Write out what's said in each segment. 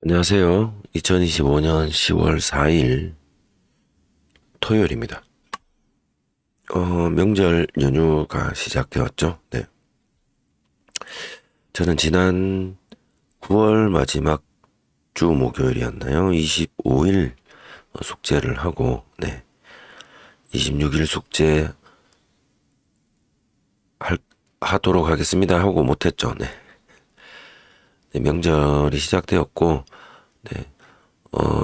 안녕하세요. 2025년 10월 4일 토요일입니다. 명절 연휴가 시작되었죠. 네. 저는 지난 9월 마지막 주 목요일이었나요? 25일 숙제를 하고, 네. 26일 숙제 하도록 하겠습니다 하고 못했죠. 네. 네, 명절이 시작되었고, 네.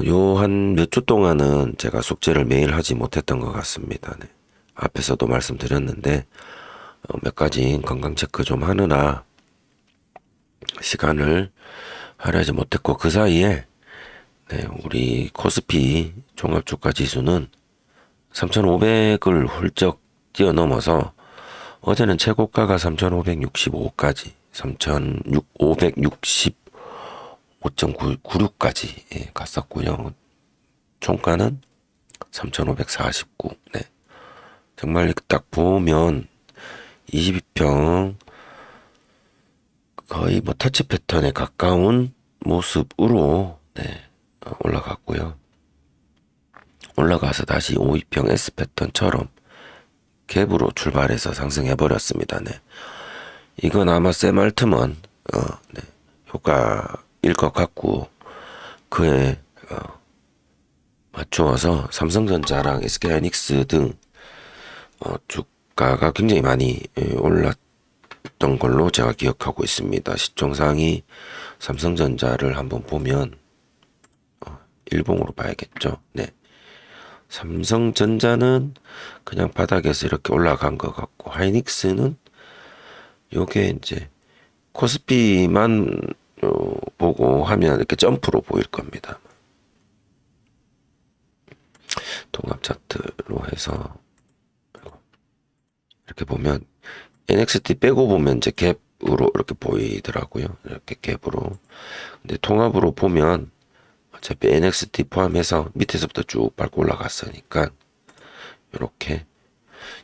요 한 몇 주 동안은 제가 숙제를 매일 하지 못했던 것 같습니다. 네. 앞에서도 말씀드렸는데, 몇 가지 건강 체크 좀 하느라 시간을 할애하지 못했고, 그 사이에, 네, 우리 코스피 종합주가 지수는 3,500을 훌쩍 뛰어넘어서 어제는 최고가가 3,565까지, 3,565.96까지 갔었고요. 총가는 3,549. 네. 정말 딱 보면 22평 거의 뭐 터치 패턴에 가까운 모습으로 올라갔고요. 올라가서 다시 52평 S 패턴처럼 갭으로 출발해서 상승해 버렸습니다. 네. 이건 아마 세말트먼 네, 효과일 것 같고 그에 맞추어서 삼성전자랑 SK하이닉스 등 주가가 굉장히 많이 올랐던 걸로 제가 기억하고 있습니다. 시총상이 삼성전자를 한번 보면 일봉으로 봐야겠죠. 네. 삼성전자는 그냥 바닥에서 이렇게 올라간 것 같고 하이닉스는 요게 이제 코스피만 보고 하면 이렇게 점프로 보일 겁니다. 통합 차트로 해서 이렇게 보면 NXT 빼고 보면 이제 갭으로 이렇게 보이더라고요. 이렇게 갭으로. 근데 통합으로 보면 어차피 NXT 포함해서 밑에서부터 쭉 밟고 올라갔으니까 이렇게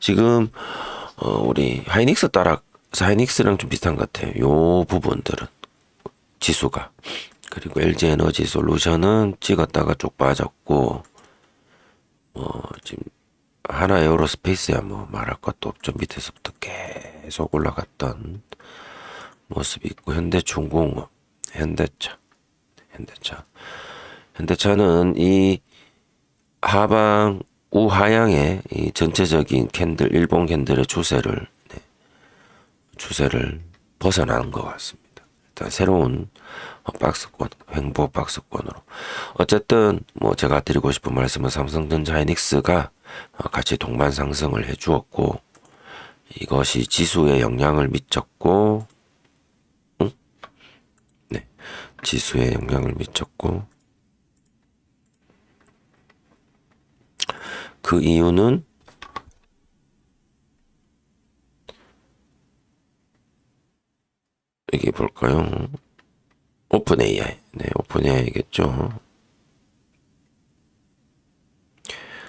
지금 우리 하이닉스 따라 하이닉스랑 좀 비슷한 것 같아요. 요 부분들은 지수가 그리고 LG 에너지 솔루션은 찍었다가 쭉 빠졌고 지금 하나 에어로스페이스야 뭐 말할 것도 없죠. 밑에서부터 계속 올라갔던 모습이 있고 현대중공업, 현대차는 이 하방 우하향의 이 전체적인 캔들 일본 캔들의 추세를 벗어나는 것 같습니다. 일단 새로운 박스권, 횡보 박스권으로. 어쨌든 뭐 제가 드리고 싶은 말씀은 삼성전자 하이닉스가 같이 동반 상승을 해주었고 이것이 지수에 영향을 미쳤고, 응? 네, 지수에 영향을 미쳤고 그 이유는 이게 볼까요? 오픈 AI. 네, 오픈 AI겠죠.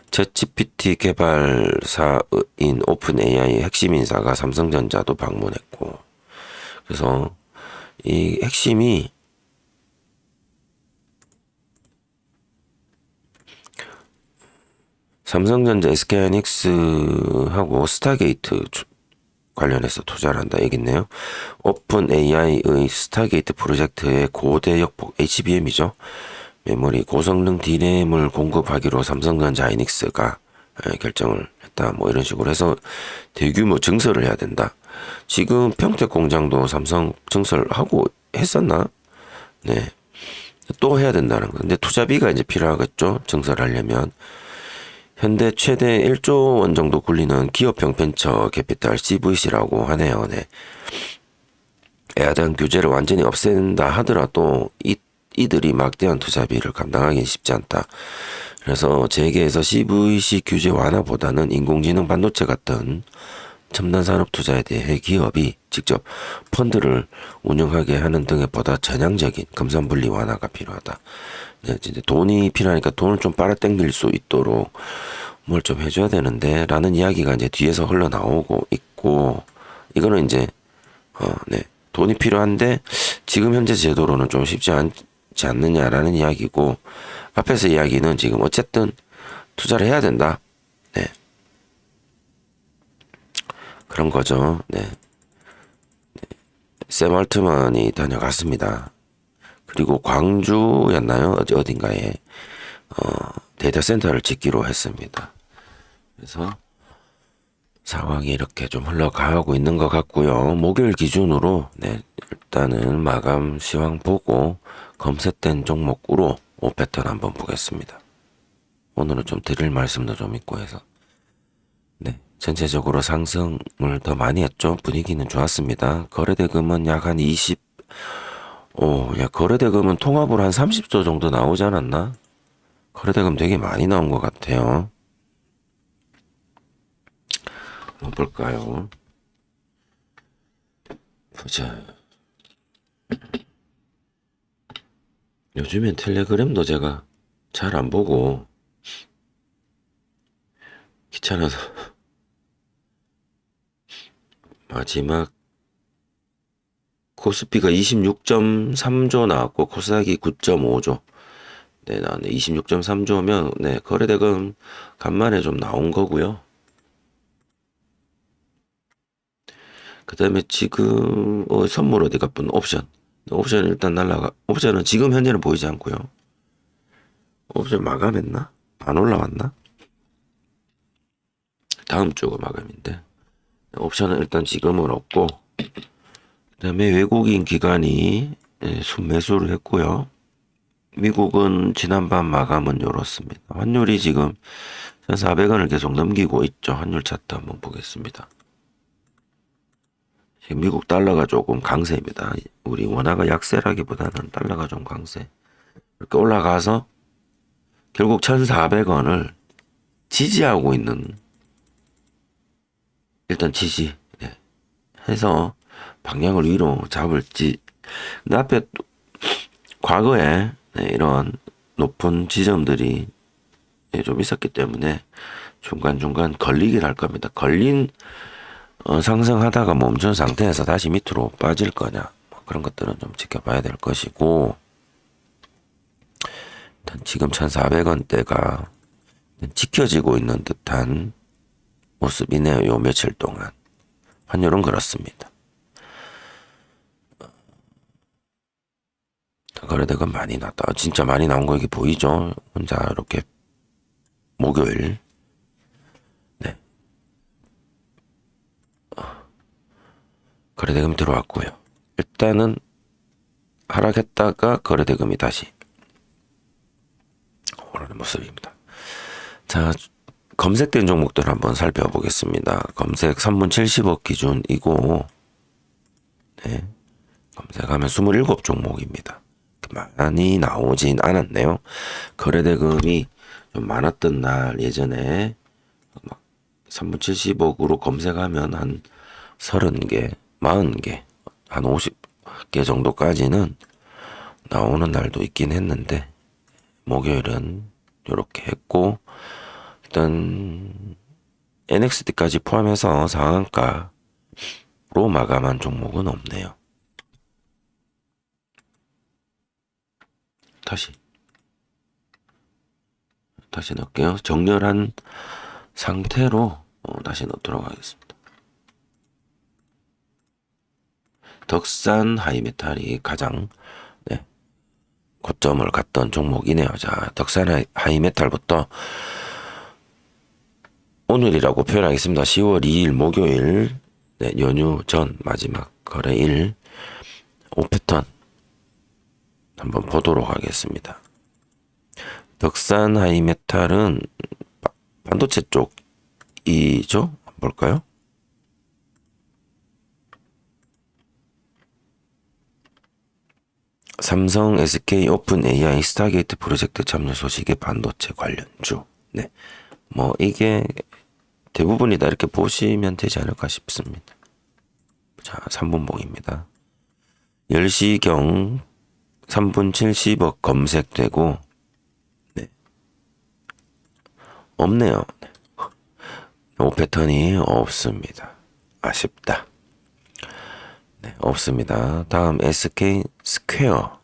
챗GPT 개발사인 오픈 AI의 핵심 인사가 삼성전자도 방문했고, 그래서 이 핵심이 삼성전자, SK하이닉스하고 스타게이트 관련해서 투자를 한다 얘기네요. 오픈 AI의 스타게이트 프로젝트의 고대역폭 HBM이죠. 메모리 고성능 D램을 공급하기로 삼성전자 하이닉스가 결정을 했다. 뭐 이런 식으로 해서 대규모 증설을 해야 된다. 지금 평택 공장도 삼성 증설하고 했었나? 네. 또 해야 된다는 거. 근데 투자비가 이제 필요하겠죠. 증설하려면. 현대 최대 1조 원 정도 굴리는 기업형 벤처 캐피탈 CVC라고 하네요. 네. 에야 대한 규제를 완전히 없앤다 하더라도 이들이 막대한 투자비를 감당하기는 쉽지 않다. 그래서 재계에서 CVC 규제 완화보다는 인공지능 반도체 같은 첨단 산업 투자에 대해 기업이 직접 펀드를 운영하게 하는 등에 보다 전향적인 금산분리 완화가 필요하다. 네, 이제 돈이 필요하니까 돈을 좀 빨아당길 수 있도록 뭘 좀 해줘야 되는데 라는 이야기가 이제 뒤에서 흘러나오고 있고 이거는 이제 네, 돈이 필요한데 지금 현재 제도로는 좀 쉽지 되지 않느냐라는 이야기고, 앞에서 이야기는 지금 어쨌든 투자를 해야 된다. 네. 그런 거죠. 네. 샘 얼트먼이 다녀갔습니다. 그리고 광주였나요? 어딘가에 데이터 센터를 짓기로 했습니다. 그래서 상황이 이렇게 좀 흘러가고 있는 것 같고요. 목요일 기준으로 네, 일단은 마감 시황 보고 검색된 종목으로 5패턴 한번 보겠습니다. 오늘은 좀 드릴 말씀도 좀 있고 해서 네, 전체적으로 상승을 더 많이 했죠. 분위기는 좋았습니다. 거래대금은 약 한 20, 야, 거래대금은 통합으로 한 30조 정도 나오지 않았나? 거래대금 되게 많이 나온 것 같아요. 한번 볼까요? 보자. 요즘엔 텔레그램도 제가 잘 안 보고 귀찮아서 마지막 코스피가 26.3조 나왔고 코스닥이 9.5조 네 나왔네. 26.3조면 네 거래대금 간만에 좀 나온 거고요. 그 다음에 지금 선물 어디 가쁜 옵션 일단 날라가. 옵션은 지금 현재는 보이지 않고요. 옵션 마감했나? 안 올라왔나? 다음 주가 마감인데 옵션은 일단 지금은 없고, 그 다음에 외국인 기관이 순매수를 했고요. 미국은 지난밤 마감은 열었습니다. 환율이 지금 1,400원을 계속 넘기고 있죠. 환율 차트 한번 보겠습니다. 지금 미국 달러가 조금 강세입니다. 우리 원화가 약세라기보다는 달러가 좀 강세. 이렇게 올라가서 결국 1,400원을 지지하고 있는, 일단 지지 해서 방향을 위로 잡을지. 근데 앞에 과거에 이런 높은 지점들이 좀 있었기 때문에 중간중간 걸리긴 할 겁니다. 걸린 상승하다가 멈춘 상태에서 다시 밑으로 빠질 거냐, 뭐 그런 것들은 좀 지켜봐야 될 것이고, 일단 지금 1,400원대가 지켜지고 있는 듯한 모습이네요. 요 며칠 동안 환율은 그렇습니다. 거래대금 많이 났다. 진짜 많이 나온 거 이게 보이죠? 혼자 이렇게 목요일 네 거래대금 들어왔고요. 일단은 하락했다가 거래대금이 다시 오르는 모습입니다. 자, 검색된 종목들 한번 살펴보겠습니다. 검색 3분 70억 기준이고, 네, 검색하면 27종목입니다. 많이 나오진 않았네요. 거래대금이 좀 많았던 날 예전에 막 3분 70억으로 검색하면 한 30개, 40개, 한 50개 정도까지는 나오는 날도 있긴 했는데, 목요일은 이렇게 했고, 일단 NXT까지 포함해서 상한가로 마감한 종목은 없네요. 다시 넣을게요. 정렬한 상태로 다시 넣도록 하겠습니다. 덕산 하이메탈이 가장 고점을 갔던 종목이네요. 자, 덕산 하이메탈부터 오늘이라고 표현하겠습니다. 10월 2일 목요일 연휴 전 마지막 거래일 5패턴 한번 보도록 하겠습니다. 덕산 하이메탈은 반도체 쪽이죠? 한번 볼까요? 삼성, SK, 오픈 AI, 스타게이트 프로젝트 참여 소식의 반도체 관련주. 네. 뭐 이게 대부분이다 이렇게 보시면 되지 않을까 싶습니다. 자, 3분봉입니다. 10시경 3분 70억 검색되고 네. 없네요. 5패턴이 없습니다. 아쉽다. 네, 없습니다. 다음 SK 스퀘어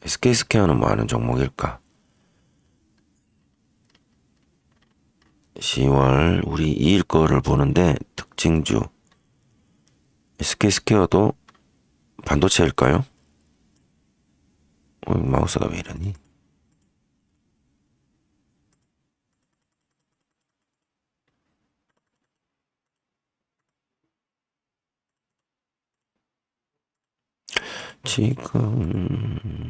SK스퀘어는 뭐 하는 종목일까? 10월 우리 2일 거를 보는데 특징주 SK스퀘어도 반도체일까요? 마우스가 왜 이러니? 지금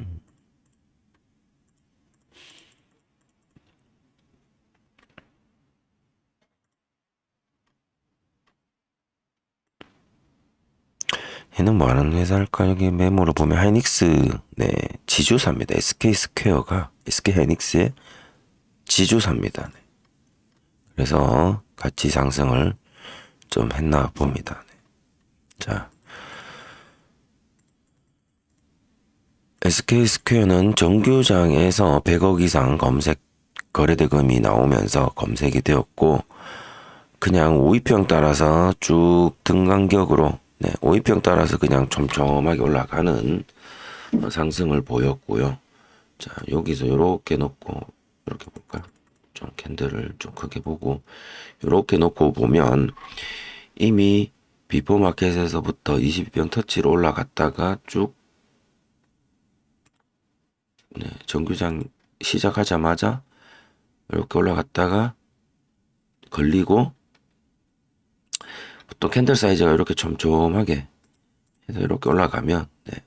얘는 뭐 하는 회사일까? 여기 메모를 보면 하이닉스 네 지주사입니다. SK스퀘어가 SK하이닉스의 지주사입니다. 네. 그래서 같이 상승을 좀 했나 봅니다. 네. 자, SK스퀘어는 정규장에서 100억 이상 검색 거래대금이 나오면서 검색이 되었고 그냥 5위평 따라서 쭉 등간격으로 네, 5위평 따라서 그냥 촘촘하게 올라가는 상승을 보였고요. 자, 여기서 이렇게 놓고 이렇게 볼까요? 좀 캔들을 좀 크게 보고 이렇게 놓고 보면 이미 비포 마켓에서부터 22평 터치로 올라갔다가 쭉 네, 정규장 시작하자마자 이렇게 올라갔다가 걸리고 또 캔들 사이즈가 이렇게 촘촘하게 해서 이렇게 올라가면 네.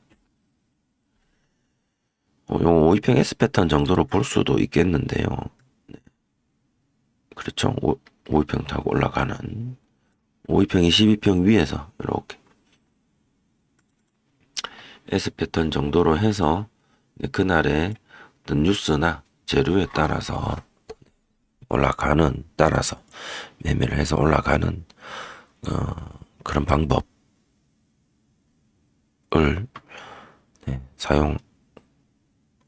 요 5위평 S 패턴 정도로 볼 수도 있겠는데요. 네. 그렇죠. 5위평 타고 올라가는 5위평 22평 위에서 이렇게 S 패턴 정도로 해서 그날의 어떤 뉴스나 재료에 따라서 올라가는 따라서 매매를 해서 올라가는 그런 방법을 네,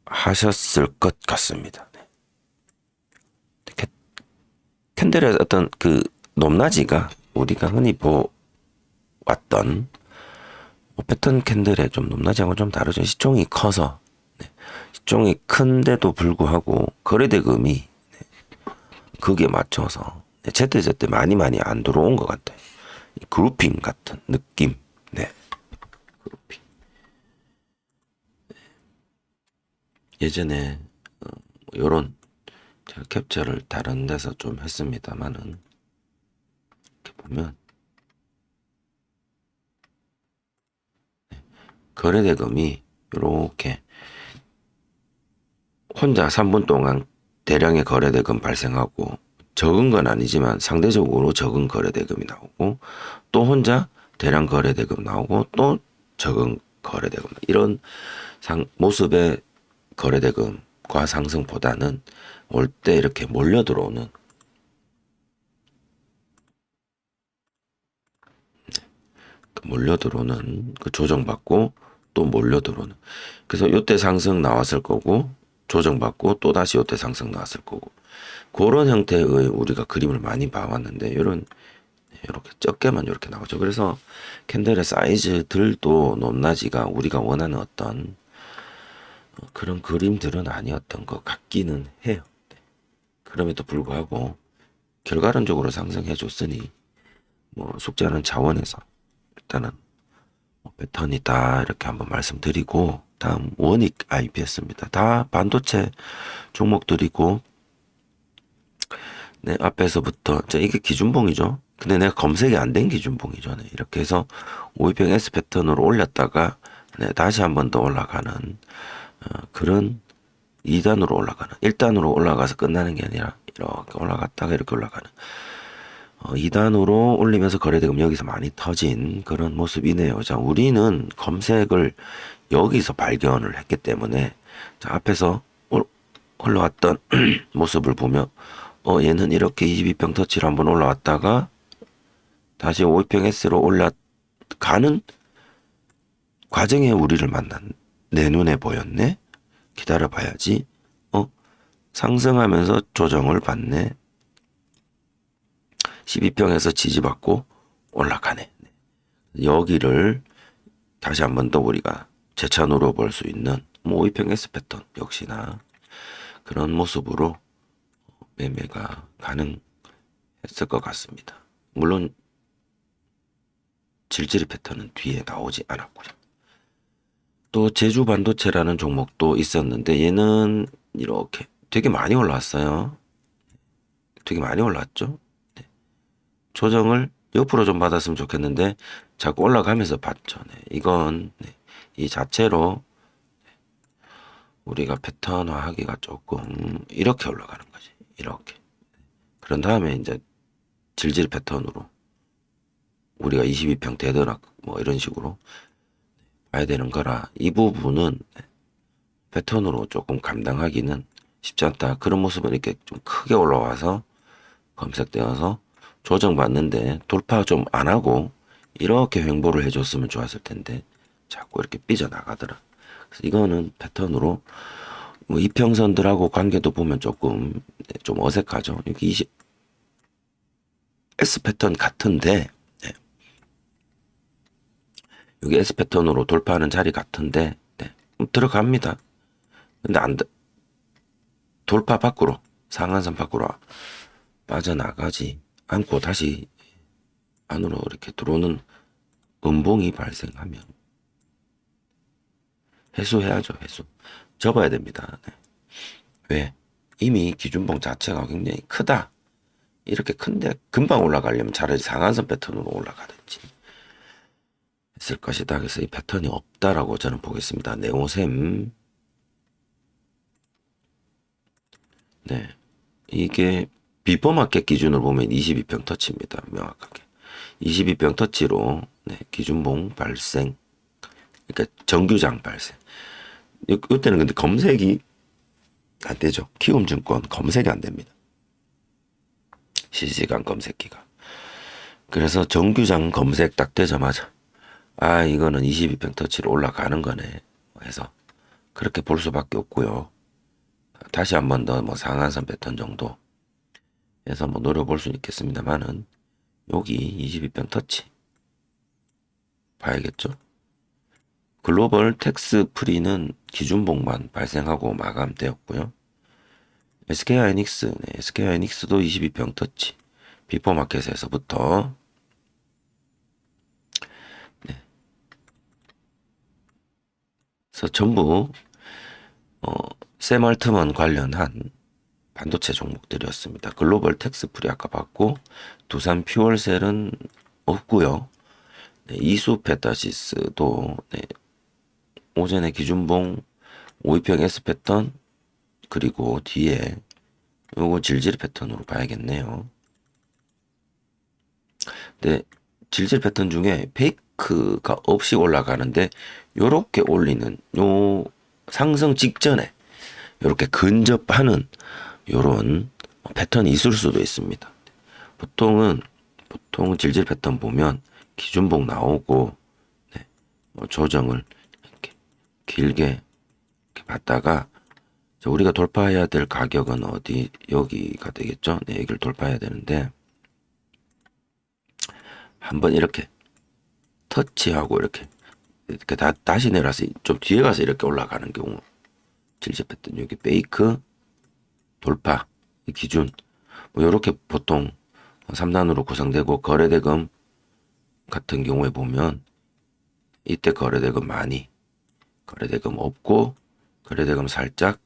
사용하셨을 것 같습니다. 네. 캔들의 어떤 그 높낮이가 우리가 흔히 보았던 패턴 캔들의 좀 높낮이하고 좀 다르죠. 시총이 커서 네. 시총이 큰데도 불구하고 거래대금이 네. 거기에 맞춰서 네. 제때제때 많이 안 들어온 것 같아요. 그룹핑 같은 느낌. 네. 그룹핑. 네. 예전에 요런 제가 캡처를 다른 데서 좀 했습니다만은 이렇게 보면 네. 거래대금이 이렇게 혼자 3분 동안 대량의 거래대금 발생하고 적은 건 아니지만 상대적으로 적은 거래대금이 나오고 또 혼자 대량 거래대금 나오고 또 적은 거래대금 이런 모습의 거래대금과 상승보다는 올 때 이렇게 몰려 들어오는 그 조정받고 또 몰려 들어오는 그래서 요때 상승 나왔을 거고 조정받고 또 다시 요때 상승 나왔을 거고 그런 형태의 우리가 그림을 많이 봐왔는데 이런 이렇게 적게만 이렇게 나오죠. 그래서 캔들의 사이즈들도 높낮이가 우리가 원하는 어떤 그런 그림들은 아니었던 것 같기는 해요. 네. 그럼에도 불구하고 결과론적으로 상승해 줬으니 뭐 숙제하는 차원에서 일단은 뭐 패턴이다 이렇게 한번 말씀드리고 다음 원익 IPS입니다. 다 반도체 종목들이고 네, 앞에서부터 이게 기준봉이죠. 근데 내가 검색이 안 된 기준봉이죠. 네, 이렇게 해서 5위평 S 패턴으로 올렸다가 네, 다시 한번 더 올라가는 그런 2단으로 올라가는 1단으로 올라가서 끝나는 게 아니라 이렇게 올라갔다가 이렇게 올라가는 2단으로 올리면서 거래대금 여기서 많이 터진 그런 모습이네요. 자, 우리는 검색을 여기서 발견을 했기 때문에 자, 앞에서 올라왔던 모습을 보면 얘는 이렇게 22평 터치로 한번 올라왔다가 다시 5위평 S로 올라가는 과정에 우리를 만난 내 눈에 보였네. 기다려 봐야지. 상승하면서 조정을 받네. 12평에서 지지받고 올라가네. 여기를 다시 한번 더 우리가 재차 누려볼 수 있는 뭐 5위평 S 패턴 역시나 그런 모습으로 매매가 가능했을 것 같습니다. 물론 질질 패턴은 뒤에 나오지 않았고요. 또 제주 반도체라는 종목도 있었는데 얘는 이렇게 되게 많이 올라왔어요. 되게 많이 올랐죠. 네. 조정을 옆으로 좀 받았으면 좋겠는데 자꾸 올라가면서 봤죠. 네. 이건 네. 이 자체로 우리가 패턴화하기가 조금 이렇게 올라가는 거지. 이렇게. 그런 다음에 이제 질질 패턴으로 우리가 22평 되더라 뭐 이런 식으로 봐야 되는 거라 이 부분은 패턴으로 조금 감당하기는 쉽지 않다. 그런 모습은 이렇게 좀 크게 올라와서 검색되어서 조정받는데 돌파 좀 안 하고 이렇게 횡보를 해줬으면 좋았을 텐데 자꾸 이렇게 삐져나가더라. 그래서 이거는 패턴으로 뭐 이평선들하고 관계도 보면 조금 좀 어색하죠. 여기 20 S 패턴 같은데 네. 여기 S 패턴으로 돌파하는 자리 같은데 네. 들어갑니다. 근데 안 돌파 밖으로 상한선 밖으로 빠져나가지 않고 다시 안으로 이렇게 들어오는 음봉이 발생하면 해소해야죠. 해소. 접어야 됩니다. 네. 왜? 이미 기준봉 자체가 굉장히 크다. 이렇게 큰데 금방 올라가려면 차라리 상한선 패턴으로 올라가든지 했을 것이다. 그래서 이 패턴이 없다라고 저는 보겠습니다. 네오셈. 네. 이게 비포 마켓 기준으로 보면 22평 터치입니다. 명확하게. 22평 터치로 네, 기준봉 발생. 그러니까 정규장 발생. 이때는 근데 검색이 안 되죠. 키움증권 검색이 안 됩니다. 실시간 검색기가. 그래서 정규장 검색 딱 되자마자 아 이거는 22평 터치로 올라가는 거네 해서 그렇게 볼 수밖에 없고요. 다시 한 번 더 뭐 상한선 패턴 정도 해서 뭐 노려볼 수는 있겠습니다만은 여기 22평 터치 봐야겠죠. 글로벌 텍스 프리는 기준봉만 발생하고 마감되었고요. SK하이닉스, 네, SK하이닉스도 22평 터치 비포 마켓에서부터 네. 그래서 전부 샘 얼트먼 관련한 반도체 종목들이었습니다. 글로벌 텍스 프리 아까 봤고 두산 퓨얼셀은 없고요. 네, 이수 페타시스도 네, 오전에 기준봉 5위평 S 패턴 그리고 뒤에 요거 질질 패턴으로 봐야겠네요. 근데 질질 패턴 중에 페이크가 없이 올라가는데 요렇게 올리는 요 상승 직전에 요렇게 근접하는 요런 패턴이 있을 수도 있습니다. 보통 질질 패턴 보면 기준봉 나오고 네, 뭐 조정을 이렇게 길게 이렇게 봤다가 우리가 돌파해야 될 가격은 어디 여기가 되겠죠. 네, 여기를 돌파해야 되는데 한번 이렇게 터치하고 이렇게 다시 내려서 좀 뒤에 가서 이렇게 올라가는 경우 질질 패턴 여기 페이크 돌파 기준 뭐 이렇게 보통 3단으로 구성되고 거래대금 같은 경우에 보면 이때 거래대금 많이 거래대금 없고 거래대금 살짝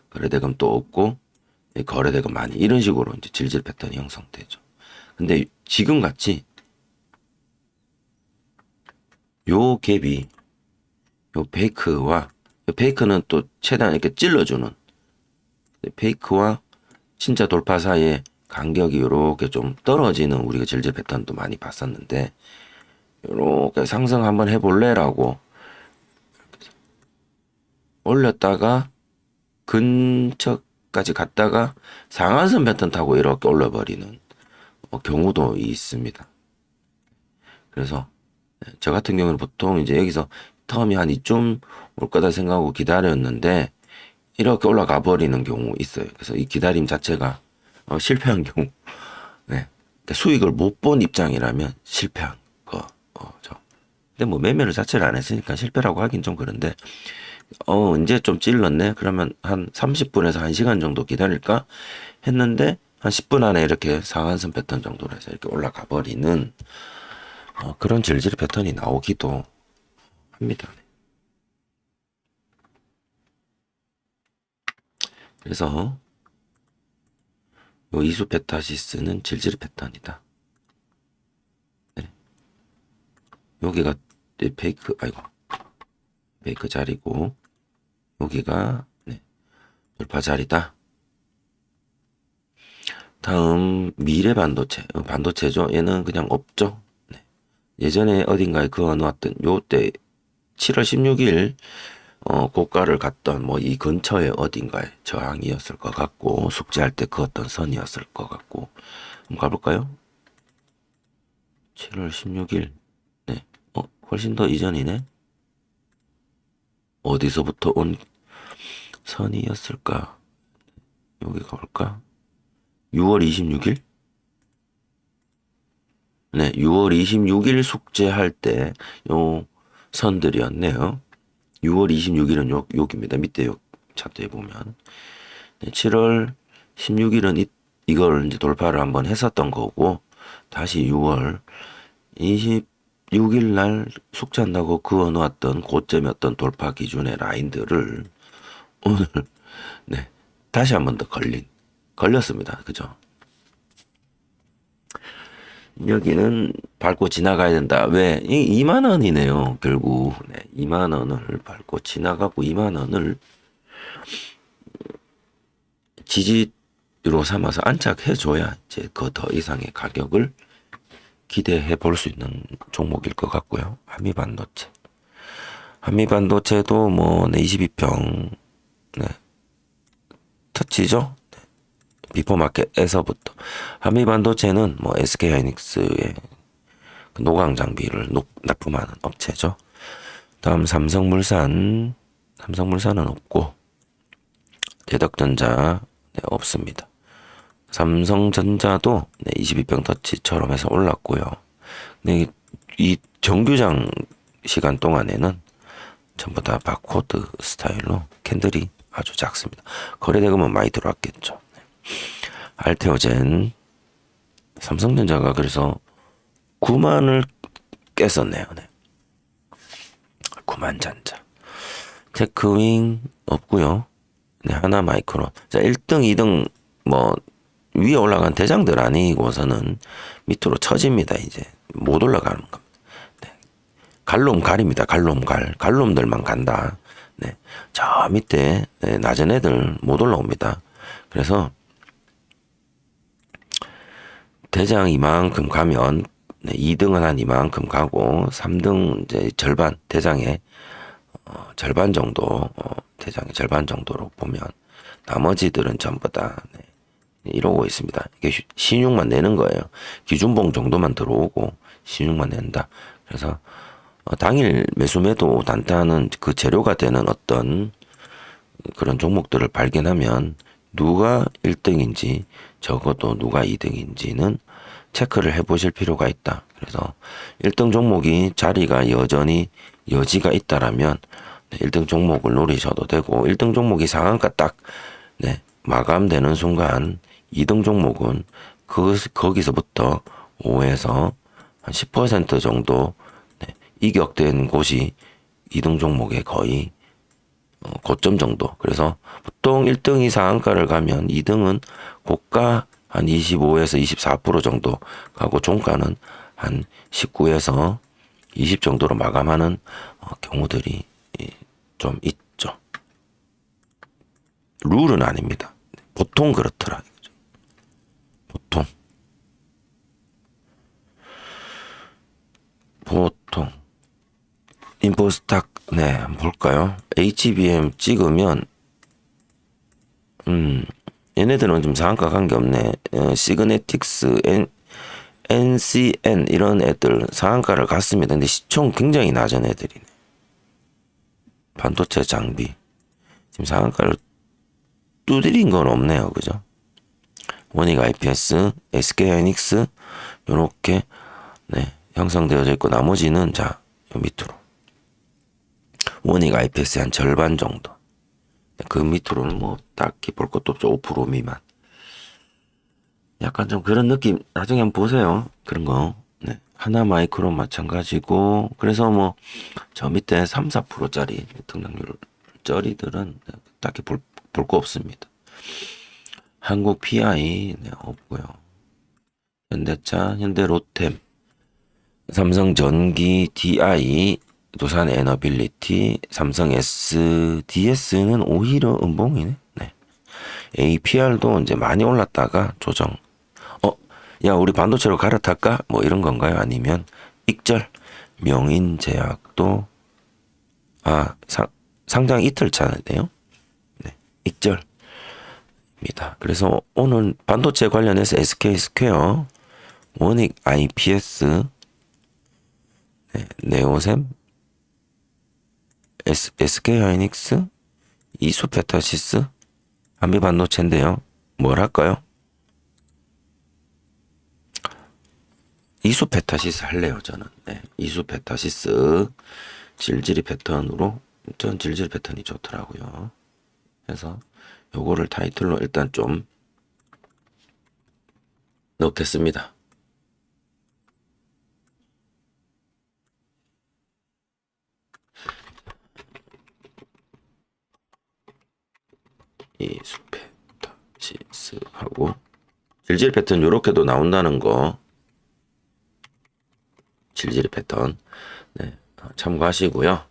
거래대금 또 없고 거래대금 많이 이런 식으로 이제 질질 패턴이 형성되죠. 근데 지금 같이 요 갭이 요 페이크는 또 최대한 이렇게 찔러주는 페이크와 진짜 돌파 사이에 간격이 이렇게 좀 떨어지는 우리가 질질 패턴도 많이 봤었는데 이렇게 상승 한번 해볼래라고 올렸다가 근처까지 갔다가 상한선 패턴 타고 이렇게 올라버리는 경우도 있습니다. 그래서 저 같은 경우는 보통 이제 여기서 텀이 한 이쯤 올 거다 생각하고 기다렸는데 이렇게 올라가 버리는 경우 있어요. 그래서 이 기다림 자체가 실패한 경우, 네. 그러니까 수익을 못 본 입장이라면 실패한 거죠. 근데 뭐 매매를 자체를 안 했으니까 실패라고 하긴 좀 그런데, 이제 좀 찔렀네. 그러면 한 30분에서 1시간 정도 기다릴까 했는데, 한 10분 안에 이렇게 상한선 패턴 정도로 해서 이렇게 올라가 버리는, 그런 질질 패턴이 나오기도 합니다. 그래서 요 이수 페타시스는 질질 패턴이다. 네. 여기가 페이크, 아이고, 페이크 자리고, 여기가 네, 돌파 자리다. 다음 미래 반도체, 반도체죠. 얘는 그냥 없죠. 네. 예전에 어딘가에 그어놓았던 요때 7월 16일 고가를 갔던 뭐 이 근처에 어딘가에 저항이었을 것 같고 숙제할 때 그었던 선이었을 것 같고 한번 가볼까요? 7월 16일 네, 훨씬 더 이전이네. 어디서부터 온 선이었을까? 여기 가볼까? 6월 26일? 네, 6월 26일 숙제할 때 요 선들이었네요. 6월 26일은 여기입니다. 밑에 요 차트에 보면. 네, 7월 16일은 이걸 이제 돌파를 한번 했었던 거고, 다시 6월 26일 날 숙제한다고 그어 놓았던 고점이었던 돌파 기준의 라인들을 오늘, 네, 다시 한번 더 걸렸습니다. 그죠? 여기는 밟고 지나가야 된다. 왜? 2만 원이네요. 결국. 네, 2만 원을 밟고 지나가고 2만 원을 지지로 삼아서 안착해줘야 이제 그 더 이상의 가격을 기대해 볼 수 있는 종목일 것 같고요. 한미반도체. 한미반도체도 뭐, 네, 22평, 네, 터치죠? 네, 비포마켓에서부터. 한미반도체는 뭐, SK하이닉스의 그 노광 장비를 납품하는 업체죠. 다음 삼성물산. 삼성물산은 없고, 대덕전자, 네, 없습니다. 삼성전자도 네, 22평 터치처럼 해서 올랐고요. 근데 이 정규장 시간 동안에는 전부 다 바코드 스타일로 캔들이 아주 작습니다. 거래대금은 많이 들어왔겠죠. 네. 알테오젠, 삼성전자가 그래서 9만을 깼었네요. 네. 9만 잔자. 테크윙 없고요. 네, 하나마이크론. 자, 1등, 2등 뭐 위에 올라간 대장들 아니고서는 밑으로 처집니다. 이제 못 올라가는 겁니다. 네. 갈롬갈입니다. 갈롬갈. 갈롬들만 간다. 네. 저 밑에 네, 낮은 애들 못 올라옵니다. 그래서 대장 이만큼 가면 네, 2등은 한 이만큼 가고 3등 이제 절반 대장의 절반 정도 대장의 절반 정도로 보면 나머지들은 전부 다 네, 이러고 있습니다. 이게 신용만 내는 거예요. 기준봉 정도만 들어오고 신용만 낸다. 그래서 당일 매수 매도 단타는 그 재료가 되는 어떤 그런 종목들을 발견하면 누가 1등인지 적어도 누가 2등인지는 체크를 해보실 필요가 있다. 그래서 1등 종목이 자리가 여전히 여지가 있다라면 1등 종목을 노리셔도 되고 1등 종목이 상한가 딱 네, 마감되는 순간 2등 종목은 거기서부터 5에서 한 10% 정도 네, 이격된 곳이 2등 종목의 거의 고점 정도. 그래서 보통 1등이 상한가를 가면 2등은 고가 한 25에서 24% 정도 가고 종가는 한 19에서 20 정도로 마감하는 경우들이 좀 있죠. 룰은 아닙니다. 보통 그렇더라. 보통. 인포스탁, 네, 한번 볼까요? HBM 찍으면, 얘네들은 좀 상한가 관계없네. 시그네틱스, NCN, 이런 애들 상한가를 갔습니다. 근데 시총 굉장히 낮은 애들이네. 반도체 장비. 지금 상한가를 두드린 건 없네요. 그죠? 원익 IPS, SK하이닉스, 요렇게, 네, 형성되어져 있고, 나머지는, 자, 요 밑으로. 원익 IPS의 한 절반 정도. 그 밑으로는 뭐 딱히 볼 것도 없죠. 5% 미만. 약간 좀 그런 느낌 나중에 한번 보세요. 그런 거. 네. 하나 마이크론 마찬가지고 그래서 뭐 저 밑에 3, 4%짜리 등락률 쩌리들은 딱히 볼 거 없습니다. 한국 PI 네, 없고요. 현대차, 현대로템, 삼성전기, DI, 두산 에너빌리티, 삼성 SDS는 오히려 음봉이네. 네. APR도 이제 많이 올랐다가 조정. 야, 우리 반도체로 갈아탈까? 뭐 이런 건가요? 아니면 익절, 명인제약도 상장 이틀 차인데요. 네, 익절입니다. 그래서 오늘 반도체 관련해서 SK 스퀘어, 원익 IPS, 네, 네오셈, SK 하이닉스, 이수페타시스, 한미반도체인데요. 뭘 할까요? 이수페타시스 할래요, 저는. 네, 이수페타시스 질질이 패턴으로 전 질질 패턴이 좋더라고요. 그래서 요거를 타이틀로 일단 좀 넣겠습니다. 이수페타시스하고 질질 패턴 요렇게도 나온다는 거 질질 패턴 네, 참고하시고요.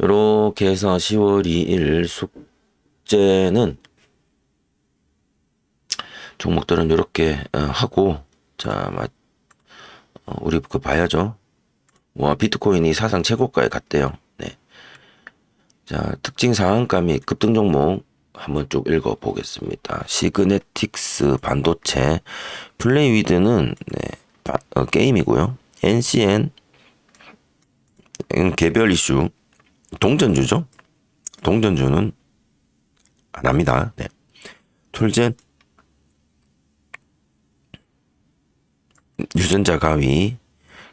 요렇게 해서 10월 2일 숙제는 종목들은 요렇게 하고 자 우리 그 봐야죠. 와 비트코인이 사상 최고가에 갔대요. 네. 자 특징 상한가 및 급등 종목 한번 쭉 읽어보겠습니다. 시그네틱스 반도체 플레이위드는 네, 게임이고요. NCN 개별 이슈 동전주죠. 동전주는 안 합니다. 네. 툴젠 유전자 가위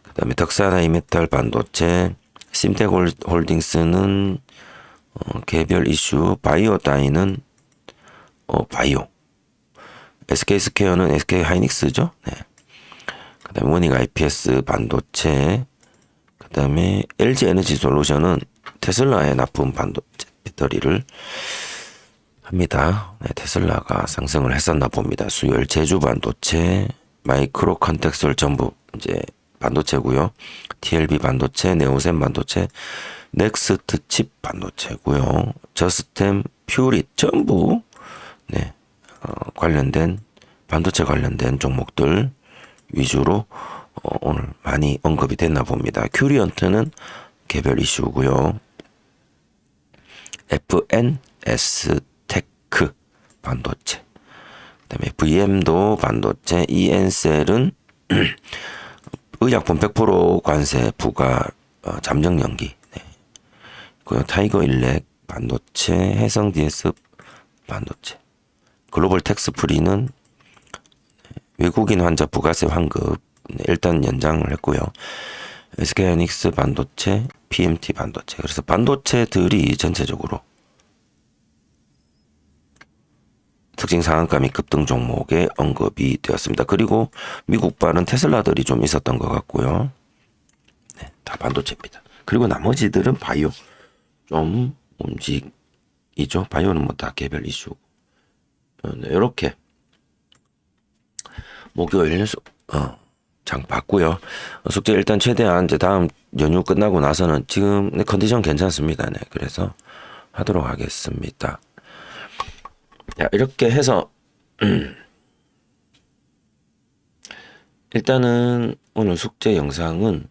그 다음에 덕산하이메탈 반도체 심텍 홀딩스는 개별 이슈 바이오다이는 바이오 SK 스퀘어는 SK 하이닉스죠. 네. 그 다음에 원익 IPS 반도체 그 다음에 LG 에너지 솔루션은 테슬라에 납품 반도체 배터리를 합니다. 네, 테슬라가 상승을 했었나 봅니다. 수요일 제주 반도체 마이크로 컨텍솔 전부 이제 반도체고요. TLB 반도체, 네오셈 반도체, 넥스트 칩 반도체고요. 저스템, 퓨릿 전부 네, 관련된 반도체 관련된 종목들 위주로 오늘 많이 언급이 됐나 봅니다. 큐리언트는 개별 이슈고요. FNS 테크 반도체 그다음에 VM도 반도체 EN셀은 의약품 100% 관세 부과 잠정 연기 네. 그리고 타이거 일렉 반도체 해성 DS 반도체 글로벌 텍스 프리는 외국인 환자 부가세 환급 네, 일단 연장을 했고요. SK하이닉스 반도체, PMT 반도체. 그래서 반도체들이 전체적으로 특징 상한가 및 급등 종목에 언급이 되었습니다. 그리고 미국발은 테슬라들이 좀 있었던 것 같고요. 네, 다 반도체입니다. 그리고 나머지들은 바이오 좀 움직이죠. 바이오는 뭐 다 개별 이슈. 네, 이렇게 목요일 장 봤고요. 숙제 일단 최대한 이제 다음 연휴 끝나고 나서는 지금 컨디션 괜찮습니다. 네, 그래서 하도록 하겠습니다. 자, 이렇게 해서 일단은 오늘 숙제 영상은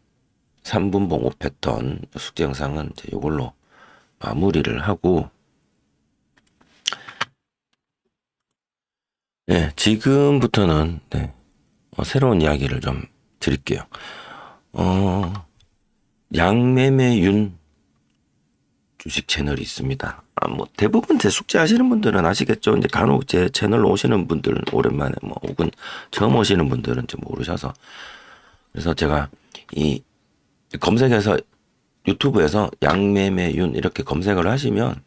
3분봉 5패턴 숙제 영상은 이제 이걸로 마무리를 하고 네, 지금부터는 네, 새로운 이야기를 좀 드릴게요. 양매매윤 주식 채널이 있습니다. 뭐 대부분 제 숙제 하시는 분들은 아시겠죠. 이제 간혹 제 채널로 오시는 분들은 오랜만에 뭐 혹은 처음 오시는 분들은 좀 모르셔서 그래서 제가 이 검색해서 유튜브에서 양매매윤 이렇게 검색을 하시면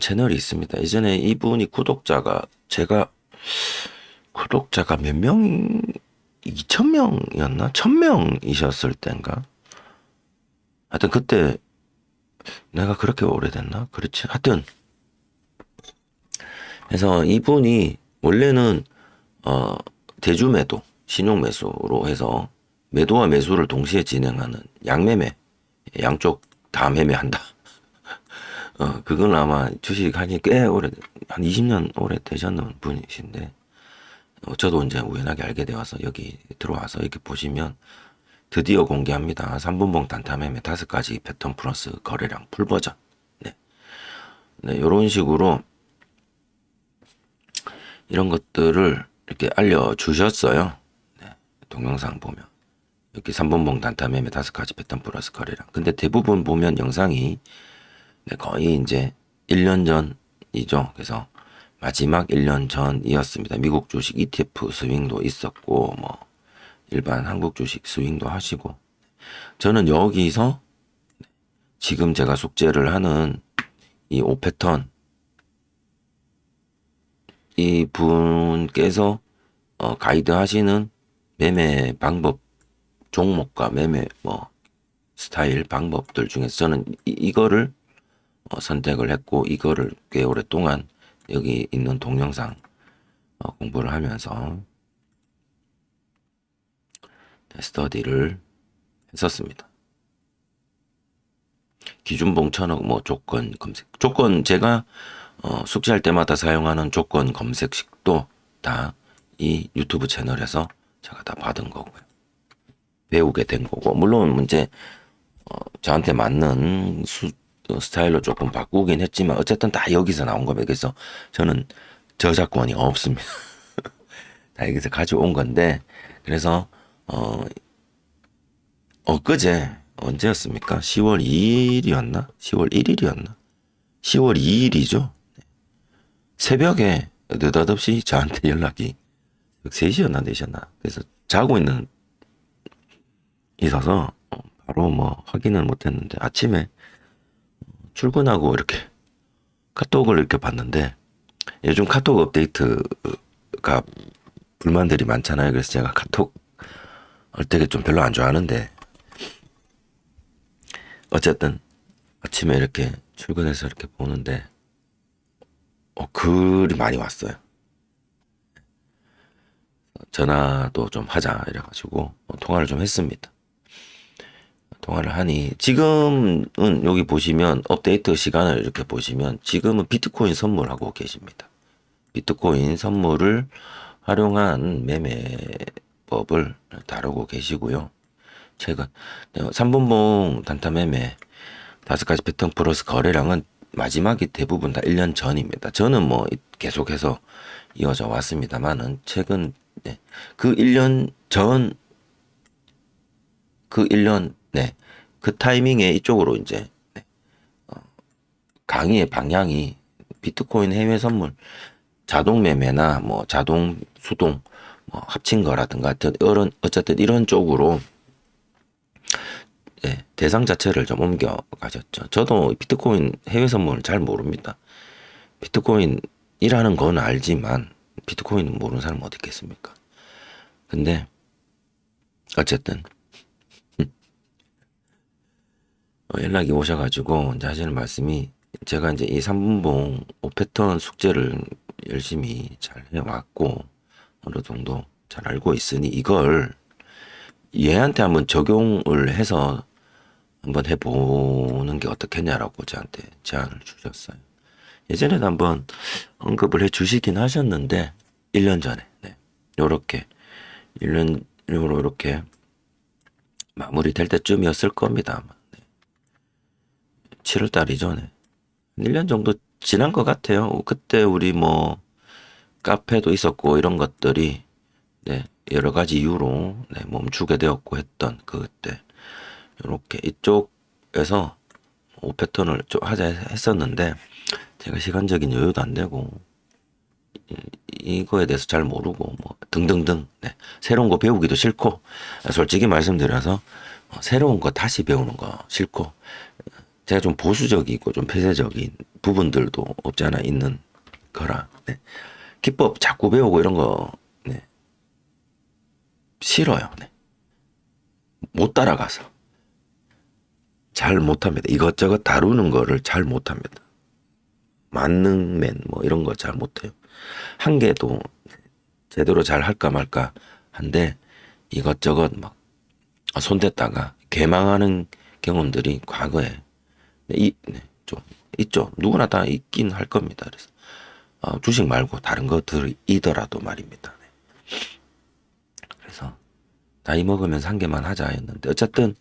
채널이 있습니다. 예전에 이분이 제가 구독자가 몇 명, 2,000명이었나? 1,000명이셨을 땐가? 하여튼 그때 내가 그렇게 오래됐나? 그렇지. 하여튼 그래서 이분이 원래는 대주매도 신용매수로 해서 매도와 매수를 동시에 진행하는 양매매, 양쪽 다 매매한다. 그건 아마 주식 하니 꽤 오래, 한 20년 오래 되셨는 분이신데, 저도 이제 우연하게 알게 되어서 여기 들어와서 이렇게 보시면 드디어 공개합니다. 3분봉 단타 매매 5가지 패턴 플러스 거래량 풀 버전. 네. 네, 요런 식으로 이런 것들을 이렇게 알려주셨어요. 네, 동영상 보면. 이렇게 3분봉 단타 매매 5가지 패턴 플러스 거래량. 근데 대부분 보면 영상이 네, 거의 이제 1년 전이죠. 그래서 마지막 1년 전이었습니다. 미국 주식 ETF 스윙도 있었고, 뭐, 일반 한국 주식 스윙도 하시고. 저는 여기서 지금 제가 숙제를 하는 이 5패턴, 이 분께서 가이드 하시는 매매 방법, 종목과 매매 뭐, 스타일 방법들 중에서 저는 이거를 선택을 했고, 이거를 꽤 오랫동안 여기 있는 동영상 공부를 하면서 스터디를 했었습니다. 기준봉 천억 뭐 조건 검색. 조건 제가 숙지할 때마다 사용하는 조건 검색식도 다 이 유튜브 채널에서 제가 다 받은 거고요. 배우게 된 거고. 물론 이제 저한테 맞는 스타일로 조금 바꾸긴 했지만 어쨌든 다 여기서 나온 겁니다. 그래서 저는 저작권이 없습니다. 다 여기서 가져온 건데 그래서 엊그제 언제였습니까? 10월 2일이었나? 10월 1일이었나? 10월 2일이죠. 새벽에 느닷없이 저한테 연락이 3시였나 4시였나? 그래서 자고 있어서 바로 뭐 확인을 못했는데 아침에 출근하고 이렇게 카톡을 이렇게 봤는데 요즘 카톡 업데이트가 불만들이 많잖아요. 그래서 제가 카톡 되게 좀 별로 안 좋아하는데 어쨌든 아침에 이렇게 출근해서 이렇게 보는데 글이 많이 왔어요. 전화도 좀 하자 이래가지고 통화를 좀 했습니다. 통화를 하니 지금은 여기 보시면 업데이트 시간을 이렇게 보시면 지금은 비트코인 선물하고 계십니다. 비트코인 선물을 활용한 매매법을 다루고 계시고요. 최근 3분봉 단타 매매 5가지 패턴 플러스 거래량은 마지막이 대부분 다 1년 전입니다. 저는 뭐 계속해서 이어져 왔습니다만은 최근 그 1년 전 그 1년 그 타이밍에 이쪽으로 이제 강의의 방향이 비트코인 해외 선물 자동 매매나 뭐 자동 수동 뭐 합친 거라든가 이런 어쨌든 이런 쪽으로 대상 자체를 좀 옮겨 가셨죠. 저도 비트코인 해외 선물을 잘 모릅니다. 비트코인이라는 건 알지만 비트코인은 모르는 사람 어디 있겠습니까? 근데 어쨌든 연락이 오셔가지고 이제 하시는 말씀이 제가 이제 이 3분봉 5패턴 숙제를 열심히 잘 해왔고 어느 정도 잘 알고 있으니 이걸 얘한테 한번 적용을 해서 한번 해보는 게 어떻겠냐라고 저한테 제안을 주셨어요. 예전에도 한번 언급을 해 주시긴 하셨는데 1년 전에 요렇게 1년으로 이렇게 마무리될 때쯤이었을 겁니다. 아마. 7월 달이죠. 1년 정도 지난 것 같아요. 그때 우리 뭐 카페도 있었고 이런 것들이 여러 가지 이유로 멈추게 되었고 했던 그때 이렇게 이쪽에서 5패턴을 좀 하자 했었는데 제가 시간적인 여유도 안 되고 이거에 대해서 잘 모르고 뭐 등등등 새로운 거 배우기도 싫고 솔직히 말씀드려서 새로운 거 다시 배우는 거 싫고, 제가 좀 보수적이고 좀 폐쇄적인 부분들도 없지 않아 있는 거라, 네. 기법 자꾸 배우고 이런 거, 네. 싫어요. 네. 못 따라가서. 잘 못합니다. 이것저것 다루는 거를 잘 못합니다. 만능맨 뭐 이런 거 잘 못해요. 한 개도 제대로 잘 할까 말까 한데 이것저것 막 손댔다가 개망하는 경험들이 과거에 좀 있죠. 누구나 다 있긴 할 겁니다. 그래서 주식 말고 다른 것들이더라도 말입니다. 네. 그래서 나이 먹으면서 한 개만 하자 했는데 어쨌든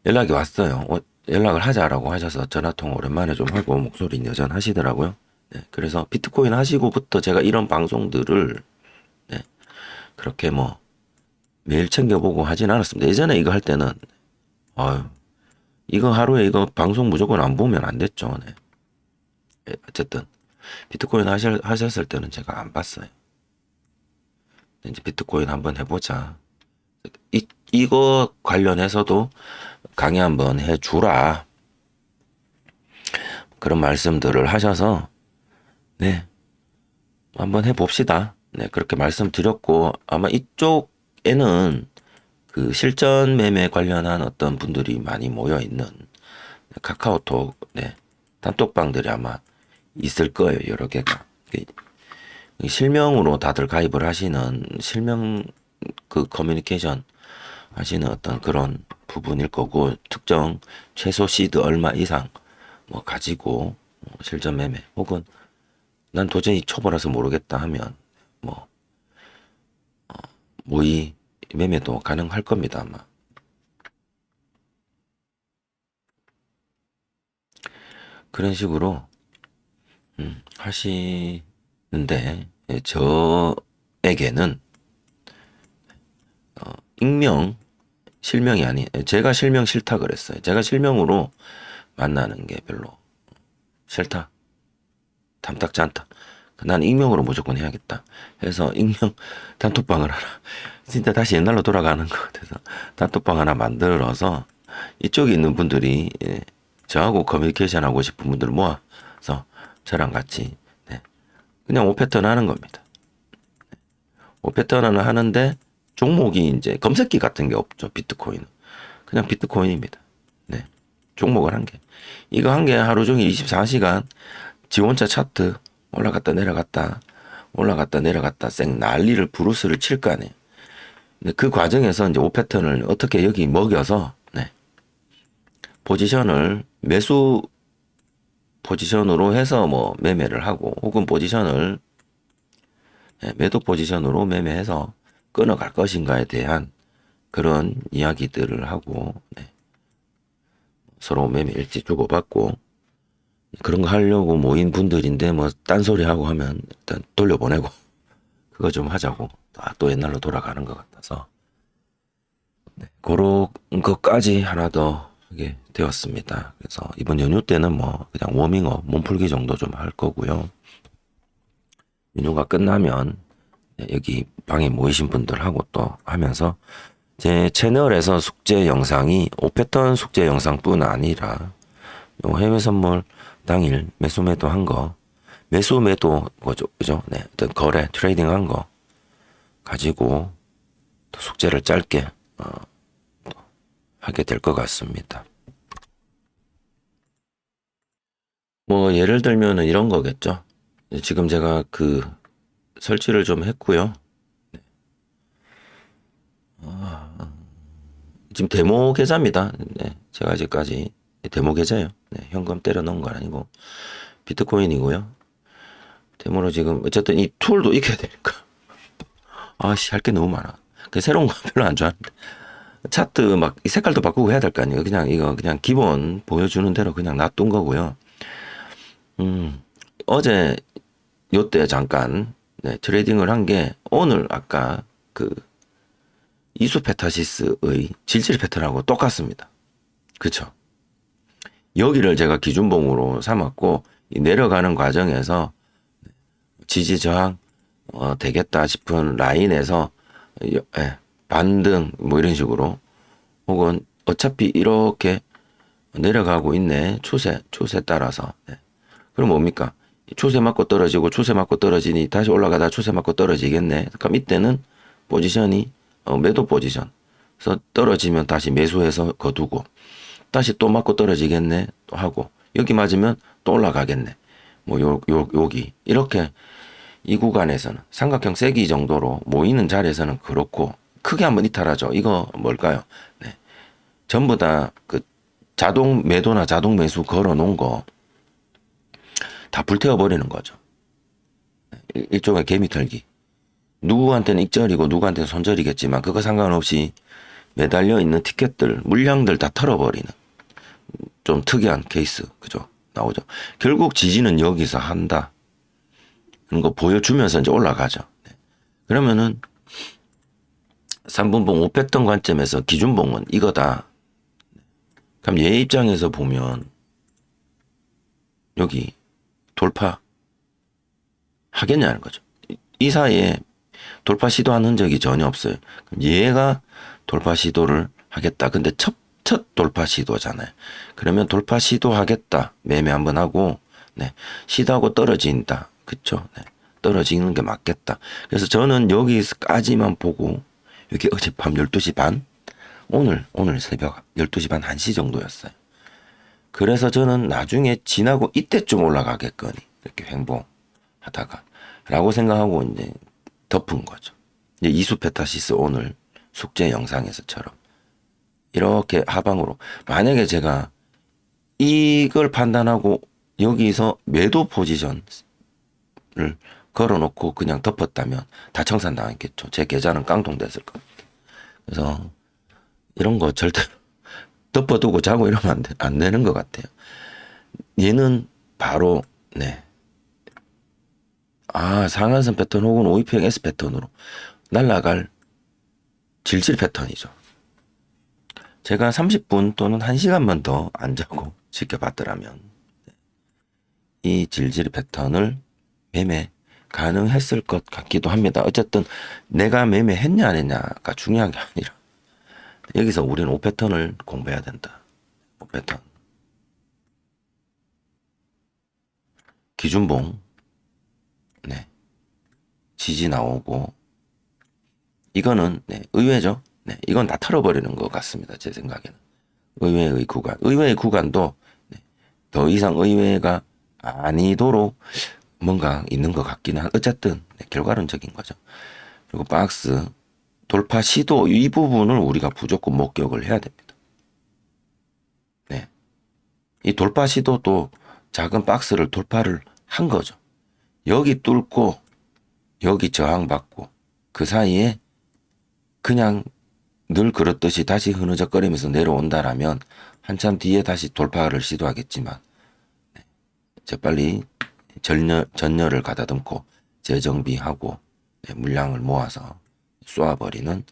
연락이 왔어요. 연락을 하자라고 하셔서 전화통화 오랜만에 좀 하고 목소리는 여전하시더라고요. 네, 그래서 비트코인 하시고부터 제가 이런 방송들을, 네, 그렇게 뭐 매일 챙겨보고 하진 않았습니다. 예전에 이거 할 때는 아유, 이거 하루에 이거 방송 무조건 안 보면 안 됐죠. 네. 어쨌든 비트코인 하셨을 때는 제가 안 봤어요. 이제 비트코인 한번 해보자. 이거 관련해서도 강의 한번 해주라. 그런 말씀들을 하셔서, 네, 한번 해봅시다. 네, 그렇게 말씀드렸고, 아마 이쪽에는 그 실전 매매 관련한 어떤 분들이 많이 모여 있는 카카오톡, 네, 단톡방들이 아마 있을 거예요. 여러 개가. 실명으로 다들 가입을 하시는 실명 그 커뮤니케이션 하시는 어떤 그런 부분일 거고, 특정 최소 시드 얼마 이상 뭐 가지고 실전 매매 혹은 난 도저히 초보라서 모르겠다 하면 뭐 모의 매매도 가능할 겁니다. 아마 그런 식으로 하시는데, 저에게는 익명 실명이 아니, 제가 실명 싫다 그랬어요. 제가 실명으로 만나는 게 별로 싫다, 탐탁지 않다. 난 익명으로 무조건 해야겠다 해서 익명 단톡방을 하나, 진짜 다시 옛날로 돌아가는 것 같아서 단톡방 하나 만들어서 이쪽에 있는 분들이, 예, 저하고 커뮤니케이션 하고 싶은 분들 모아서 저랑 같이, 네, 그냥 5패턴 하는 겁니다. 5패턴 하나 하는데 종목이 이제 검색기 같은 게 없죠. 비트코인은 그냥 비트코인입니다. 네, 종목을 한 개, 이거 한 개 하루 종일 24시간 지원차 차트 올라갔다 내려갔다 올라갔다 내려갔다 쌩 난리를 브루스를 칠 거 아니에요. 근데 그 과정에서 이제 5패턴을 어떻게 여기 먹여서, 네, 포지션을 매수 포지션으로 해서 뭐 매매를 하고 혹은 포지션을, 네, 매도 포지션으로 매매해서 끊어갈 것인가에 대한 그런 이야기들을 하고, 네, 서로 매매 일지 주고받고 그런 거 하려고 모인 분들인데 뭐 딴소리 하고 하면 일단 돌려보내고 그거 좀 하자고 또 옛날로 돌아가는 것 같아서, 네, 그런 것까지 하나 더 하게 되었습니다. 그래서 이번 연휴 때는 뭐 그냥 워밍업 몸풀기 정도 좀 할 거고요. 연휴가 끝나면, 네, 여기 방에 모이신 분들하고 또 하면서 제 채널에서 숙제 영상이 5패턴 숙제 영상뿐 아니라 요 해외 선물 당일 매수 매도 한 거, 매수 매도 뭐죠, 그죠? 네, 어떤 거래 트레이딩 한 거 가지고 또 숙제를 짧게 하게 될 것 같습니다. 뭐 예를 들면은 이런 거겠죠. 지금 제가 그 설치를 좀 했고요. 지금 데모 계좌입니다. 네, 제가 아직까지 데모 계좌예요. 네, 현금 때려 넣은 건 아니고 비트코인이고요. 데모로 지금 어쨌든 이 툴도 익혀야 되니까 아씨 할 게 너무 많아. 그 새로운 거 별로 안 좋아하는데 차트 막 이 색깔도 바꾸고 해야 될 거 아니에요. 그냥 이거 그냥 기본 보여주는 대로 그냥 놔둔 거고요. 어제 요때 잠깐, 네, 트레이딩을 한 게 오늘 아까 그 이수페타시스의 질질 패턴하고 똑같습니다. 그쵸? 여기를 제가 기준봉으로 삼았고 이 내려가는 과정에서 지지 저항 되겠다 싶은 라인에서 반등 뭐 이런 식으로 혹은 어차피 이렇게 내려가고 있네. 추세 따라서. 네. 그럼 뭡니까? 추세 맞고 떨어지고 추세 맞고 떨어지니 다시 올라가다 추세 맞고 떨어지겠네. 그럼 이때는 포지션이 매도 포지션. 그래서 떨어지면 다시 매수해서 거두고 다시 또 맞고 떨어지겠네 또 하고 여기 맞으면 또 올라가겠네. 뭐 여기 이렇게 이 구간에서는 삼각형 세기 정도로 모이는 자리에서는 그렇고 크게 한번 이탈하죠. 이거 뭘까요? 네. 전부 다 그 자동 매도나 자동 매수 걸어 놓은 거 다 불태워 버리는 거죠. 일종의 개미 털기. 누구한테는 익절이고 누구한테는 손절이겠지만 그거 상관없이 매달려 있는 티켓들, 물량들 다 털어버리는 좀 특이한 케이스, 그죠? 나오죠. 결국 지지는 여기서 한다. 그런 거 보여주면서 이제 올라가죠. 네. 그러면은 3분봉 5패턴 관점에서 기준봉은 이거다. 그럼 얘 입장에서 보면 여기 돌파 하겠냐는 거죠. 이 사이에 돌파 시도한 흔적이 전혀 없어요. 그럼 얘가 돌파 시도를 하겠다. 근데 첫 돌파 시도잖아요. 그러면 돌파 시도하겠다. 매매 한번 하고, 네. 시도하고 떨어진다. 그쵸? 네. 떨어지는 게 맞겠다. 그래서 저는 여기까지만 보고, 여기 어젯밤 12시 반? 오늘 새벽 12시 반 1시 정도였어요. 그래서 저는 나중에 지나고 이때쯤 올라가겠거니. 이렇게 횡보하다가. 라고 생각하고 이제 덮은 거죠. 이제 이수페타시스 오늘 숙제 영상에서처럼. 이렇게 하방으로. 만약에 제가 이걸 판단하고 여기서 매도 포지션을 걸어놓고 그냥 덮었다면 다 청산당했겠죠. 제 계좌는 깡통됐을 겁니다. 그래서 이런 거 절대 덮어두고 자고 이러면 안 되는 것 같아요. 얘는 바로 네. 상한선 패턴 혹은 OEPX S 패턴으로 날아갈 질질 패턴이죠. 제가 30분 또는 1시간만 더 안 자고 지켜봤더라면 이 질질 패턴을 매매 가능했을 것 같기도 합니다. 어쨌든 내가 매매했냐 안 했냐가 중요한 게 아니라 여기서 우리는 5패턴을 공부해야 된다. 5패턴 기준봉 네. 지지 나오고 이거는 네, 의외죠. 네, 이건 다 털어버리는 것 같습니다. 제 생각에는. 의외의 구간. 의외의 구간도 네, 더 이상 의외가 아니도록 뭔가 있는 것 같기는 한. 어쨌든 네, 결과론적인 거죠. 그리고 박스 돌파 시도 이 부분을 우리가 무조건 목격을 해야 됩니다. 네, 이 돌파 시도도 작은 박스를 돌파를 한 거죠. 여기 뚫고 여기 저항받고 그 사이에 그냥 늘 그렇듯이 다시 흐느적거리면서 내려온다라면 한참 뒤에 다시 돌파를 시도하겠지만 재빨리 전열을 가다듬고 재정비하고 물량을 모아서 쏘아버리는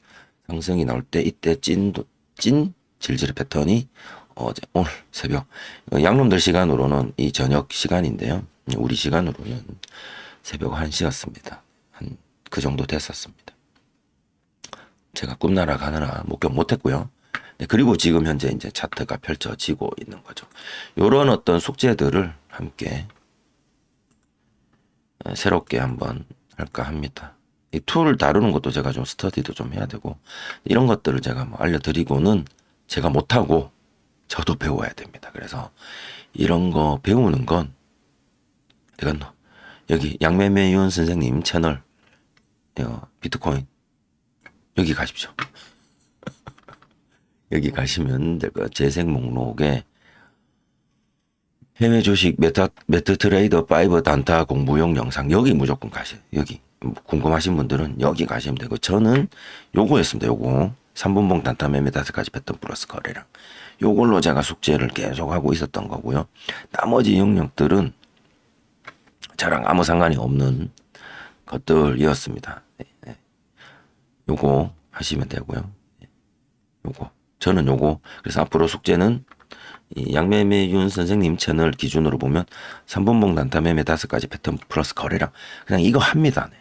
상승이 나올 때 이때 찐 질질 패턴이 오늘 새벽 양놈들 시간으로는 이 저녁 시간인데요. 우리 시간으로는 새벽 1시였습니다. 한 그 정도 됐었습니다. 제가 꿈나라 가느라 목격 못했고요. 네, 그리고 지금 현재 이제 차트가 펼쳐지고 있는 거죠. 요런 어떤 숙제들을 함께 새롭게 한번 할까 합니다. 이 툴을 다루는 것도 제가 좀 스터디도 좀 해야 되고 이런 것들을 제가 뭐 알려드리고는 제가 못하고 저도 배워야 됩니다. 그래서 이런 거 배우는 건 이건 여기 양매매 유원 선생님 채널 비트코인 여기 가십시오. 여기 가시면 될 거예요. 재생 목록에 해외 주식 메트 트레이더 5 단타 공부용 영상 여기 무조건 가세요. 여기 궁금하신 분들은 여기 가시면 되고 저는 요거였습니다. 요거 3분봉 단타 매매 5가지 패턴 플러스 거래량 요걸로 제가 숙제를 계속 하고 있었던 거고요. 나머지 영역들은 저랑 아무 상관이 없는 것들이었습니다. 네. 요거 하시면 되고요. 요거 저는 요거 그래서 앞으로 숙제는 이 양매매윤 선생님 채널 기준으로 보면 3분봉 단타 매매 5가지 패턴 플러스 거래량 그냥 이거 합니다. 네.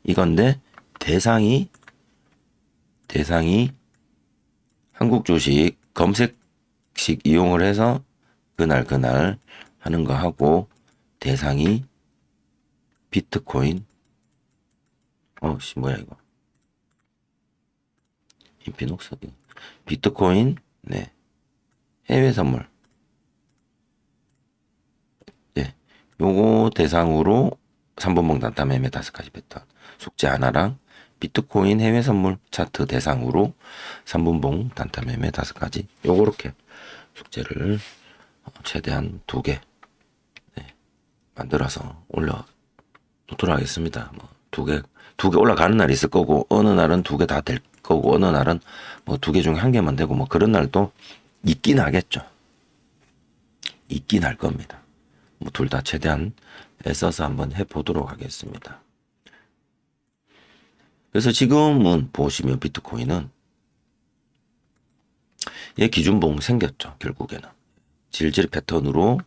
이건데 대상이 한국 주식 검색식 이용을 해서 그날 하는 거 하고, 대상이 비트코인, 뭐야 이거, 인피녹스, 비트코인, 네, 해외 선물, 네, 요거 대상으로 3분봉 단타 매매 5가지 패턴, 숙제 하나랑 비트코인 해외 선물 차트 대상으로 3분봉 단타 매매 5가지, 요렇게 숙제를 최대한 2개 만들어서 올려 놓도록 하겠습니다. 뭐 2개 올라가는 날이 있을 거고, 어느 날은 2개 다 될 거고, 어느 날은 뭐 2개 중에 1개만 되고, 뭐 그런 날도 있긴 하겠죠. 있긴 할 겁니다. 뭐 둘 다 최대한 애써서 한번 해보도록 하겠습니다. 그래서 지금은 보시면 비트코인은 얘 기준봉 생겼죠. 결국에는 질질 패턴으로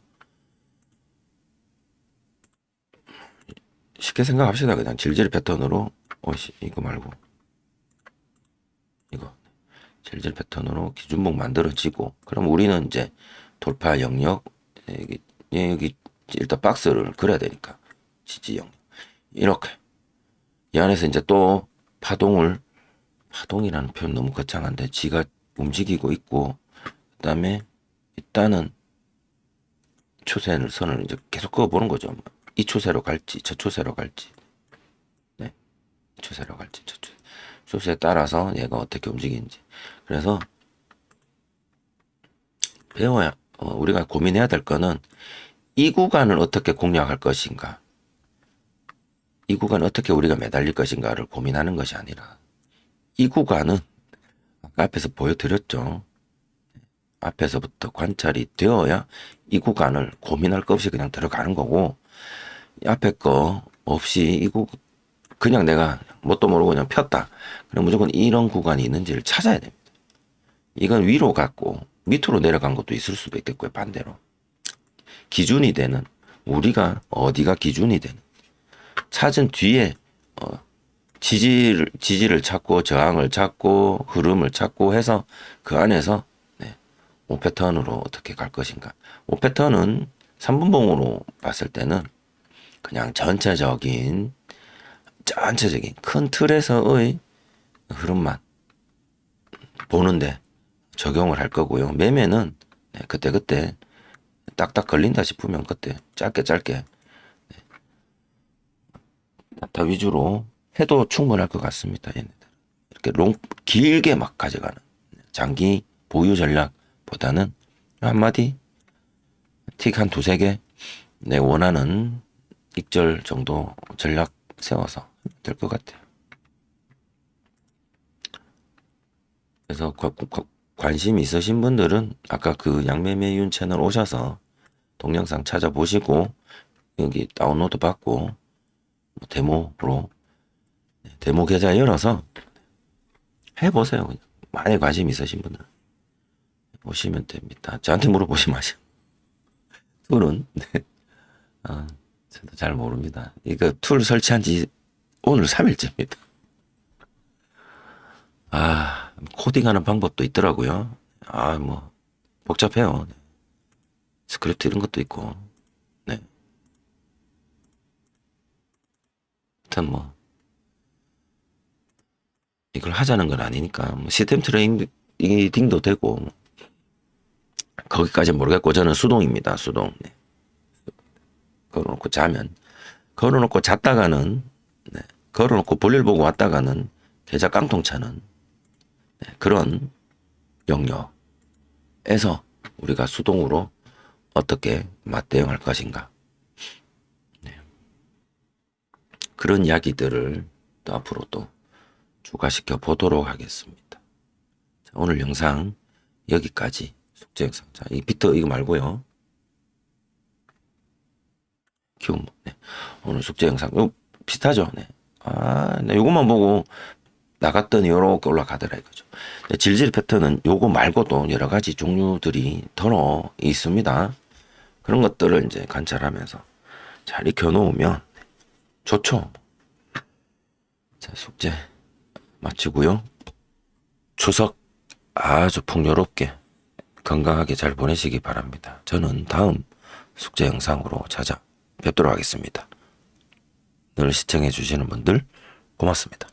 쉽게 생각합시다. 그냥 질질 패턴으로, 이거 말고 이거 질질 패턴으로 기준봉 만들어지고, 그럼 우리는 이제 돌파 영역, 여기 일단 박스를 그려야 되니까 지지 영역, 이렇게 이 안에서 이제 또 파동이라는 표현 너무 거창한데, 지가 움직이고 있고, 그다음에 일단은 추세를 선을 이제 계속 그어보는 거죠. 이 추세로 갈지 저 추세로 갈지, 네, 추세로 갈지 저 추세에 따라서 얘가 어떻게 움직이는지. 그래서 배워야, 우리가 고민해야 될 거는 이 구간을 어떻게 공략할 것인가, 이 구간을 어떻게 우리가 매달릴 것인가를 고민하는 것이 아니라, 이 구간은 아까 앞에서 보여드렸죠. 앞에서부터 관찰이 되어야 이 구간을 고민할 것 없이 그냥 들어가는 거고, 앞에 거 없이 그냥 내가 뭣도 모르고 그냥 폈다, 그럼 무조건 이런 구간이 있는지를 찾아야 됩니다. 이건 위로 갔고 밑으로 내려간 것도 있을 수도 있겠고요. 반대로 기준이 되는, 우리가 어디가 기준이 되는, 찾은 뒤에 지지를 찾고 저항을 찾고 흐름을 찾고 해서 그 안에서 5패턴으로 어떻게 갈 것인가. 5패턴은 3분봉으로 봤을 때는 그냥 전체적인 큰 틀에서의 흐름만 보는데 적용을 할 거고요. 매매는 그때 딱딱 걸린다 싶으면 그때 짧게 다 위주로 해도 충분할 것 같습니다. 얘네들 이렇게 길게 막 가져가는 장기 보유 전략보다는 한마디 틱 한 2-3개 내 원하는 익절 정도 전략 세워서 될 것 같아요. 그래서 관심 있으신 분들은 아까 그 양매매윤 채널 오셔서 동영상 찾아보시고, 여기 다운로드 받고 데모로 데모 계좌 열어서 해보세요. 그냥. 많이 관심 있으신 분들 오시면 됩니다. 저한테 물어보지 마세요. 툴은 저도 잘 모릅니다. 이거 툴 설치한 지 오늘 3일째입니다. 코딩하는 방법도 있더라고요. 뭐 복잡해요. 스크립트 이런 것도 있고, 네. 하여튼 뭐 이걸 하자는 건 아니니까, 뭐 시스템 트레이닝도 되고, 거기까지 모르겠고, 저는 수동입니다. 수동. 네. 걸어놓고 자면, 걸어놓고 잤다가는, 걸어놓고 볼일 보고 왔다가는 계좌 깡통 차는 그런 영역에서 우리가 수동으로 어떻게 맞대응할 것인가, 그런 이야기들을 또 앞으로 또 추가시켜 보도록 하겠습니다. 자, 오늘 영상 여기까지. 숙제 영상. 자, 이 비트 이거 말고요. 키움. 오늘 숙제 영상 요 비슷하죠. 요것만 보고 나갔더니 요렇게 올라가더라 이거죠. 질질 패턴은 요거 말고도 여러 가지 종류들이 더러 있습니다. 그런 것들을 이제 관찰하면서 잘 익혀 놓으면 좋죠. 자, 숙제 마치고요. 추석 아주 풍요롭게 건강하게 잘 보내시기 바랍니다. 저는 다음 숙제 영상으로 찾아뵙도록 하겠습니다. 늘 시청해 주시는 분들 고맙습니다.